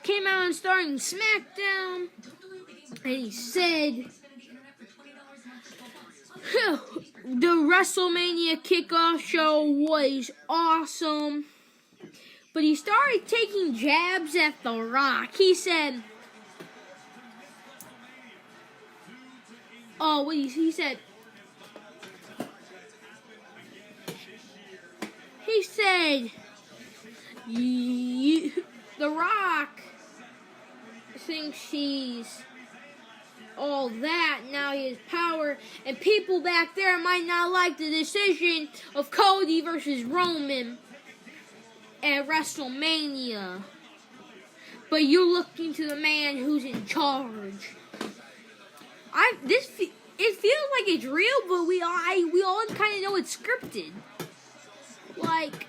came out and started SmackDown, and he said the WrestleMania kickoff show was awesome, but he started taking jabs at The Rock. He said, he said, The Rock thinks he's all that, now he has power, and people back there might not like the decision of Cody versus Roman at WrestleMania. But you're looking to the man who's in charge. It feels like it's real, but we all kind of know it's scripted. Like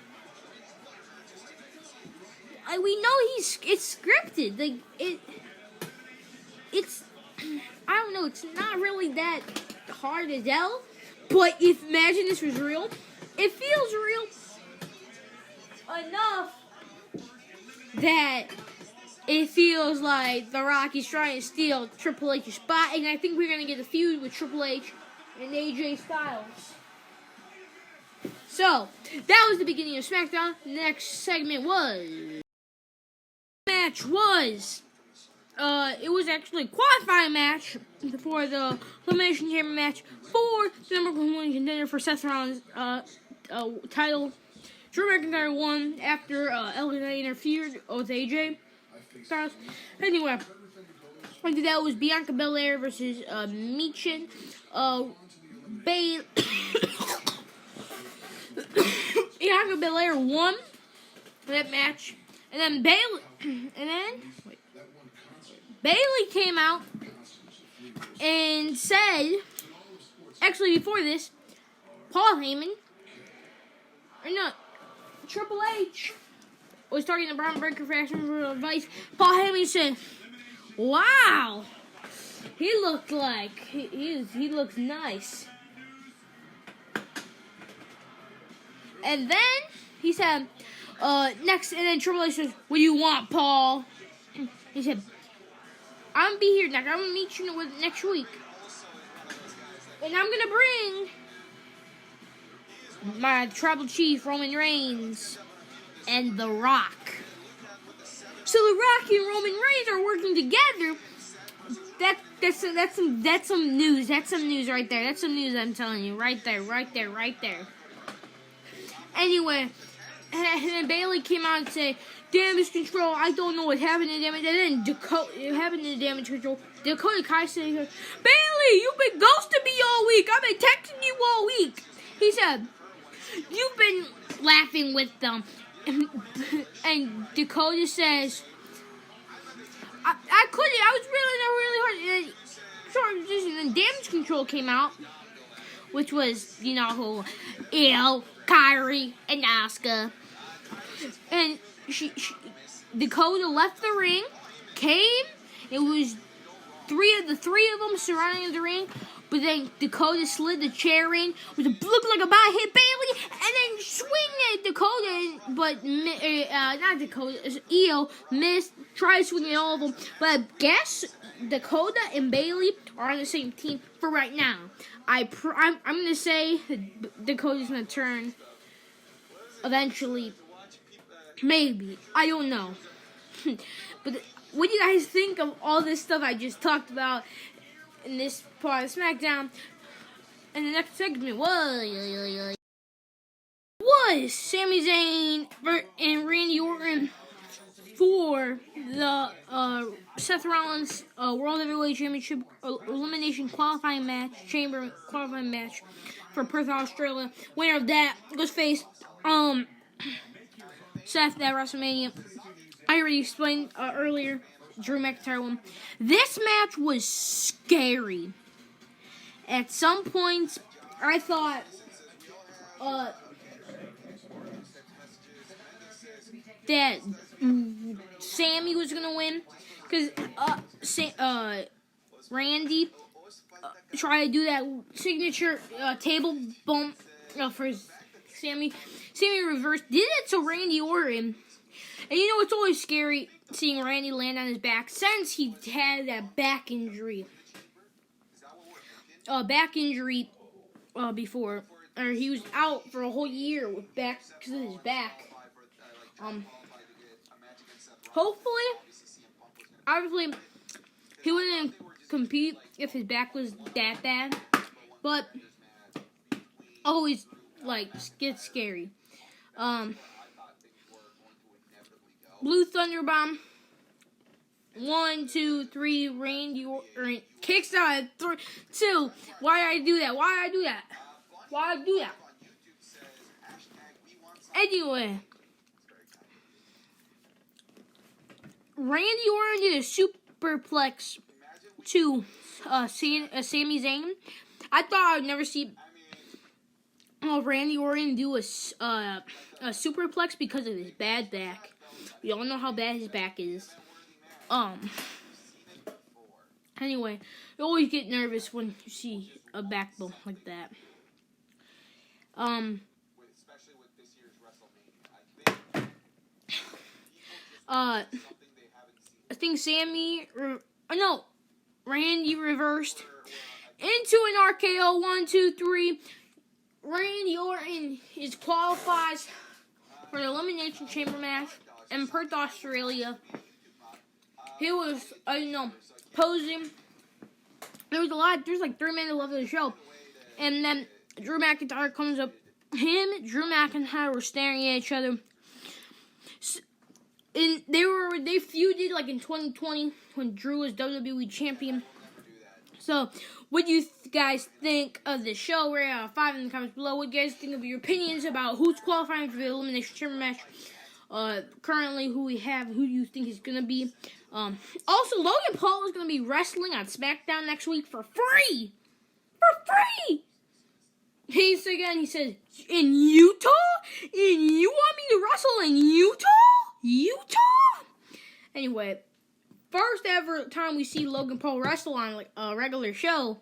we know it's scripted. Like it's I don't know. It's not really that hard to tell. But imagine this was real. It feels real enough that it feels like The Rock is trying to steal Triple H's spot, and I think we're gonna get a feud with Triple H and AJ Styles. So that was the beginning of SmackDown. The next segment was it was actually a qualifying match for the Elimination Chamber match for the number one contender for Seth Rollins' title. Drew McIntyre won after LA interfered with AJ Styles. Anyway, after that was Bianca Belair versus Michin. Bianca Belair won that match, and then Bayley came out and said, actually before this, Triple H was talking to Braun Breaker for asking for advice. Paul Heyman said, "Wow, he looked like he looks nice." And then he said, next, and then Triple H says, "What do you want, Paul?" He said, "I'm gonna be here next. I'm gonna meet you next week, and I'm gonna bring my tribal chief Roman Reigns and The Rock." So The Rock and Roman Reigns are working together. That's some news. That's some news right there. That's some news I'm telling you right there. Anyway, and then Bayley came out and said, "Damage Control, I don't know what happened to Damage." And then it happened to Damage Control. Dakota Kai said, "Bayley, you've been ghosting me all week. I've been texting you all week." He said, "You've been laughing with them." And Dakota says, I couldn't. I was really hard. And then Damage Control came out, which was, Kyrie and Asuka. And Dakota left the ring, came. It was three of them surrounding the ring. But then Dakota slid the chair in, with looked like a bad hit Bayley, and then swing at Dakota, but not Dakota, Io missed, tried swinging all of them. But I guess Dakota and Bayley are on the same team for right now. I'm gonna say Dakota's gonna turn eventually, maybe, I don't know. But what do you guys think of all this stuff I just talked about in this part of SmackDown? And the next segment was Sami Zayn and Randy Orton for the Seth Rollins World Heavyweight Championship Elimination Qualifying Match, Chamber Qualifying Match for Perth, Australia. Winner of that goes face Seth at WrestleMania. I already explained earlier. Drew McIntyre won. This match was scary. At some points, I thought that Sammy was gonna win, because Randy tried to do that signature table bump for Sammy. Sammy reversed, did it to Randy Orton. And it's always scary seeing Randy land on his back since he had that back injury. Before, or he was out for a whole year with back because of his back. Hopefully, obviously, he wouldn't compete if his back was that bad, but always gets scary. Blue Thunder Bomb. 1, 2, 3. Randy Orton kicks out at 3, 2. Why did I do that? Anyway, Randy Orton did a superplex to Sami Zayn. I thought I would never see Randy Orton do a superplex because of his bad back. We all know how bad his back is. Anyway, you always get nervous when you see a back bump like that. I think Randy reversed into an RKO. 1, 2, 3. Randy Orton qualifies for the Elimination Chamber match in Perth, Australia. He was, posing. There's like 3 minutes left of the show. And then Drew McIntyre comes up. Him, Drew McIntyre were staring at each other. And they feuded like in 2020 when Drew was WWE champion. So, what do you guys think of the show? Rate out of 5 in the comments below. What do you guys think of your opinions about who's qualifying for the Elimination Chamber match? Currently, who we have, who do you think is going to be? Also, Logan Paul is going to be wrestling on SmackDown next week for free! He says, in Utah? You want me to wrestle in Utah? Anyway, first ever time we see Logan Paul wrestle on a regular show.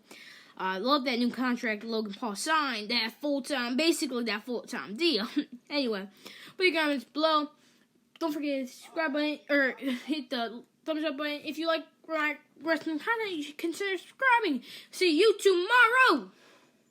I love that new contract Logan Paul signed, that full-time deal. Anyway, put your comments below. Don't forget to hit the subscribe button, or hit the thumbs up button. If you like wrestling content, you should consider subscribing. See you tomorrow!